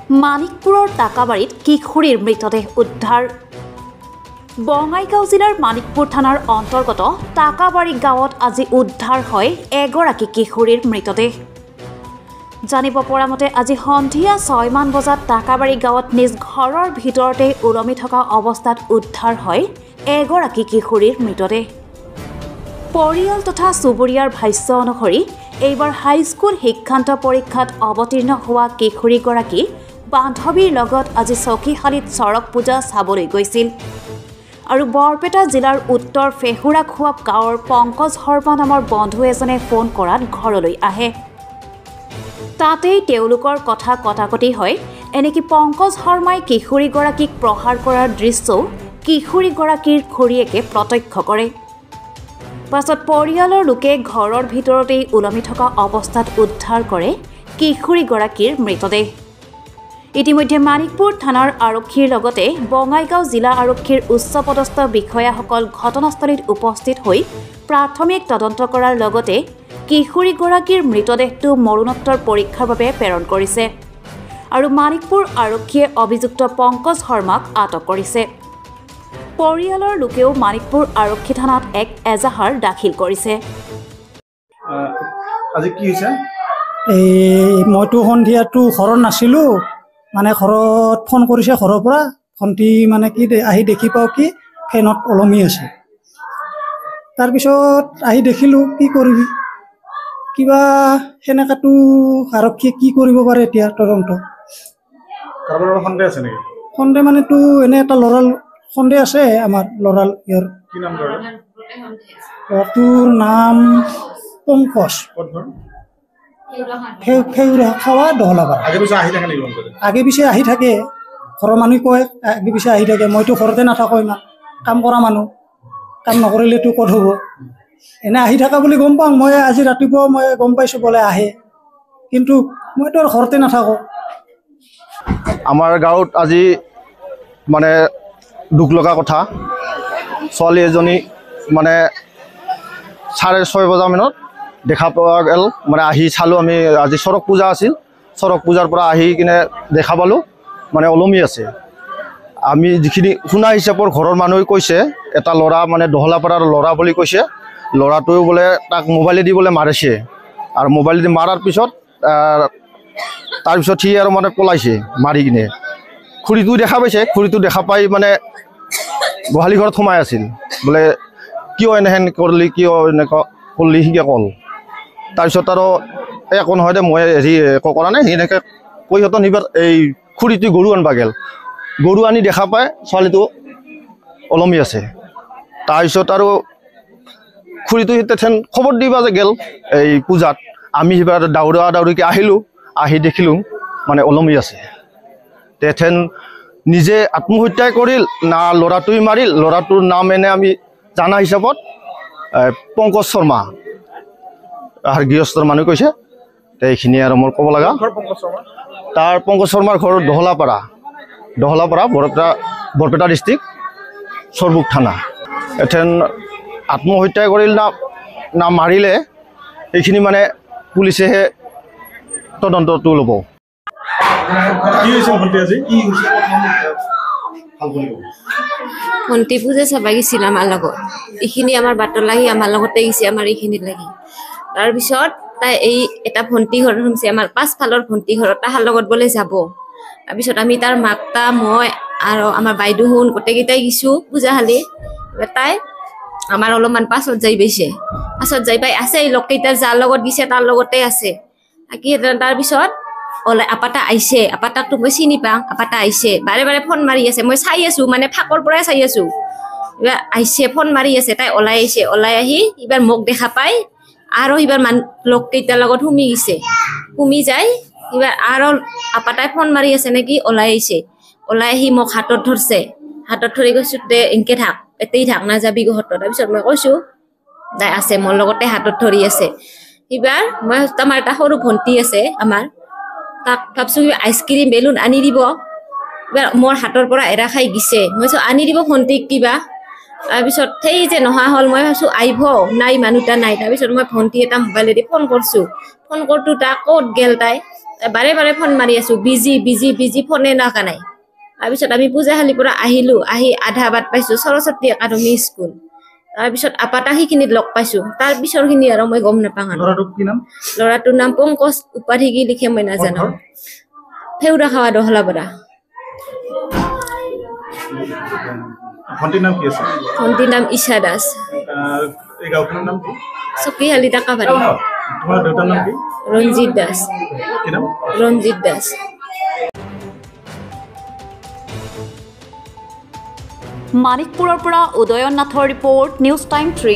মানিকপুৰৰ টাকাবাৰীত কিশোৰীৰ মৃতদেহ উদ্ধাৰ। বঙাইগাঁও জিলাৰ মানিকপুৰ থানাৰ অন্তৰ্গত টাকাবাৰী গাঁৱত আজি উদ্ধাৰ হয় এগৰাকী কিশোৰীৰ মৃতদেহ। জানিব পৰা মতে আজি সন্ধিয়া 6 মান বজাত টাকাবাৰী গাঁৱত নিজ ঘৰৰ ভিতৰতে উলমি থকা অৱস্থাত উদ্ধাৰ হয় এগৰাকী কিশোৰীৰ মৃতদেহ। পৰিয়াল তথা চুবুৰীয়াৰ ভাষ্য অনুসৰি এইবাৰ হাইস্কুল শিক্ষান্ত পৰীক্ষাত অৱতীৰ্ণ হোৱা কিশোৰীগৰাকী বান্ধৱীৰ লগত আজি চকীশালীত চৰক পূজা চাবলৈ গৈছিল আৰু বৰপেটা জিলাৰ উত্তৰ ফেহুৰাখোৱা গাঁৱৰ পংকজ শৰ্মা নামৰ বন্ধু এজনে ফোন কৰাত ঘৰলৈ আহে। তাতেই তেওঁলোকৰ কথা কটাকটি হয়। এনেকৈ পংকজ শৰ্মাই কিশোৰীগৰাকীক প্ৰহাৰ কৰাৰ দৃশ্যও কিশোৰীগৰাকীৰ খুৰীয়েকে প্ৰত্যক্ষ কৰে। পাছত পৰিয়ালৰ লোকে ঘৰৰ ভিতৰতেই ওলমি থকা অৱস্থাত উদ্ধাৰ কৰে কিশোৰীগৰাকীৰ মৃতদেহ। ইতিমধ্যে মানিকপুৰ থানাৰ আৰক্ষীৰ লগতে বঙাইগাঁও জিলা আৰক্ষীৰ উচ্চপদস্থ বিষয়াসকল ঘটনাস্থলীত উপস্থিত হৈ প্ৰাথমিক তদন্ত কৰাৰ লগতে কিশোৰীগৰাকীৰ মৃতদেহটো মৰণোত্তৰ পৰীক্ষাৰ বাবে প্ৰেৰণ কৰিছে আৰু মানিকপুৰ আৰক্ষীয়ে অভিযুক্ত পংকজ শৰ্মাক আটক কৰিছে। পৰিয়ালৰ লোকেও মানিকপুৰ আৰক্ষী থানাত এক এজাহাৰ দাখিল কৰিছে। আজি কি হৈছে? মইতো সন্ধিয়াটো ঘৰত নাছিলোঁ, মানে ঘৰত ফোন কৰিছে ঘৰৰ পৰা, ভণ্টি মানে কি আহি দেখি পাওঁ কি ফেনত ওলমি আছে। তাৰপিছত আহি দেখিলোঁ, কি কৰিবি, কিবা সেনেকাতো আৰক্ষীয়ে কি কৰিব পাৰে এতিয়া তদন্ত। কাৰোবাৰ সন্দেহ আছে নেকি? সন্দেহ মানেতো এনে এটা ল'ৰাৰ সন্দেহ আছে, আমাৰ ল'ৰাৰ ইয়াৰ। কি নাম ল'ৰা? ল'ৰাটোৰ নাম পংকজ। ফেহুৰাখোৱা দহলাপাৰা। আগে পিছে আহি থাকে নেকি? আগে পিছে আহি থাকে, ঘৰৰ মানুহে কয় আগে পিছে আহি থাকে। মইতো ঘৰতে নাথাকোঁ, ইমান কাম কৰা মানুহ, কাম নকৰিলেতো ক'ত হ'ব। এনে আহি থকা বুলি গম পাওঁ, মই আজি ৰাতিপুৱা মই গম পাইছোঁ বোলে আহে, কিন্তু মইতো আৰু ঘৰতে নাথাকোঁ। আমাৰ গাঁৱত আজি মানে দুখ লগা কথা, ছোৱালী এজনী মানে 6:30 বজামানত দেখা পোৱা গ'ল। মানে আহি চালোঁ আমি, আজি চৰক পূজা আছিল, চৰক পূজাৰ পৰা আহি কিনে দেখা পালোঁ মানে ওলমি আছে। আমি যিখিনি শুনা হিচাপৰ ঘৰৰ মানুহে কৈছে, এটা ল'ৰা মানে দহলাপাৰাৰ ল'ৰা বুলি কৈছে, ল'ৰাটোৱেও বোলে তাক মোবাইলেদি বোলে মাৰিছে আৰু মোবাইলেদি মাৰাৰ পিছত তাৰপিছত সি আৰু মানে পলাইছে মাৰি কিনে। খুৰীটো দেখা পাইছে, খুৰীটো দেখা পাই মানে গোহালি ঘৰত সোমাই আছিল, বোলে কিয় এনেহেন কৰিলি, কিয় এনেকুৱা কৰিলি, সিকে ক'ল। তাৰপিছত আৰু একো নহয় দে, মই হেৰি কৰা নাই, সেনেকৈ কৈ সিহঁতৰ নিবাৰ এই খুৰীটো গৰু আনিব গ'ল। গৰু আনি দেখা পায় ছোৱালীটো ওলমি আছে। তাৰপিছত আৰু খুৰীটো তেথেন খবৰ দিবা যে গ'ল এই পূজাত। আমি সিবাৰ দাউৰিকৈ আহিলোঁ, আহি দেখিলোঁ মানে ওলমি আছে। তেথেন নিজে আত্মহত্যাই কৰিল না ল'ৰাটোৱে মাৰিল? ল'ৰাটোৰ নাম এনে আমি জানা হিচাপত পংকজ শৰ্মা, আৰু গৃহস্থৰ মানুহ কৈছে। এইখিনিয়ে আৰু মোৰ ক'ব লগা। তাৰ পংকজ শৰ্মাৰ ঘৰ দহলাপাৰা, বৰপেটা ডিষ্ট্ৰিক্ট, চৰবুক থানা। এথেন আত্মহত্যাই কৰিল না মাৰিলে, এইখিনি মানে পুলিচেহে তদন্তটো ল'ব। ভণ্টি পূজা চাবা গৈছিল আমাৰ লগত, এইখিনি আমাৰ বাটৰ লাগি আমাৰ লগতে গৈছে, আমাৰ এইখিনিত লাগি। তাৰপিছত তাই এই এটা ভণ্টি ঘৰত শুনছে, আমাৰ পাছফালৰ ভণ্টি ঘৰত, তাহাৰ লগত বোলে যাব। তাৰপিছত আমি তাৰ মাকটা, মই আৰু আমাৰ বাইদেউ শুন গোটেইকেইটাই গৈছোঁ পূজাশালী। তাই আমাৰ অলপমান পাছত যাই পাইছে, পাছত যাই পাই আছে লগকেইটাৰ যাৰ লগত গৈছে তাৰ লগতে আছে। তাৰপিছত আপাটা আহিছে, আপাটাকতো মই চিনি পাওঁ, আপাটা আহিছে, বাৰে বাৰে ফোন মাৰি আছে, মই চাই আছোঁ, মানে ফাকৰ পৰাই চাই আছোঁ। এইবাৰ আহিছে, ফোন মাৰি আছে, তাই ওলাই আহিছে, ওলাই আহি এইবাৰ মোক দেখা পাই আৰু এইবাৰ লগকেইটাৰ লগত সুমি গৈছে, সুমি যায়। এইবাৰ আৰু আপাটাই ফোন মাৰি আছে নেকি, ওলাই আহিছে, ওলাই আহি মোক হাতত ধৰছে, হাতত ধৰি কৈছোঁ দে এনকে থাক, এতেই থাক, নাযাবি গহঁত। তাৰপিছত মই কৈছোঁ তাই আছে মোৰ লগতে হাতত ধৰি আছে। এইবাৰ মই আমাৰ এটা সৰু ভণ্টি আছে আমাৰ, তাক ভাবছোঁ আইচক্ৰীম বেলুন আনি দিব। এইবাৰ মোৰ হাতৰ পৰা এৰা খাই গৈছে, মই ভাবিছোঁ আনি দিব ভণ্টিক কিবা। তাৰপিছত সেই যে নহা হ'ল, মই ভাবিছোঁ আহিব, নাই মানুহটা নাই। তাৰপিছত মই ভণ্টি এটা মোবাইলেদি ফোন কৰিছোঁ, ফোন কৰোঁতে তাক ক'ত গ'ল, তাই বাৰে বাৰে ফোন মাৰি আছো বিজি বিজি বিজি ফোনে নাকা নাই তাৰপিছত আমি পূজাশালীৰ পৰা আহিলো আহি আধা বাট পাইছো সৰস্বতী একাডেমী স্কুল তাৰপিছত আপাতা সেইখিনিত লগ পাইছো তাৰ পিছৰখিনি আৰু মই গম নাপাওঁ ল'ৰাটোৰ কি নাম ল'ৰাটোৰ নাম পংকজ উপাধি কি লিখে মই নাজানো ঘৰ? ফেউৰা খাৱা দহলাপাৰা ভণ্টিৰ নাম কি আছে ভণ্টিৰ নাম ঈশা দাস এই গাঁওখনৰ নাম কি চকীশালী টাকাবাৰী তোমাৰ দেউতাৰ নাম কি ৰঞ্জিত দাস কি নাম ৰঞ্জিত দাস মানিকপুৰৰ পৰা উদয়ন নাথৰ ৰিপৰ্ট নিউজ টাইম 3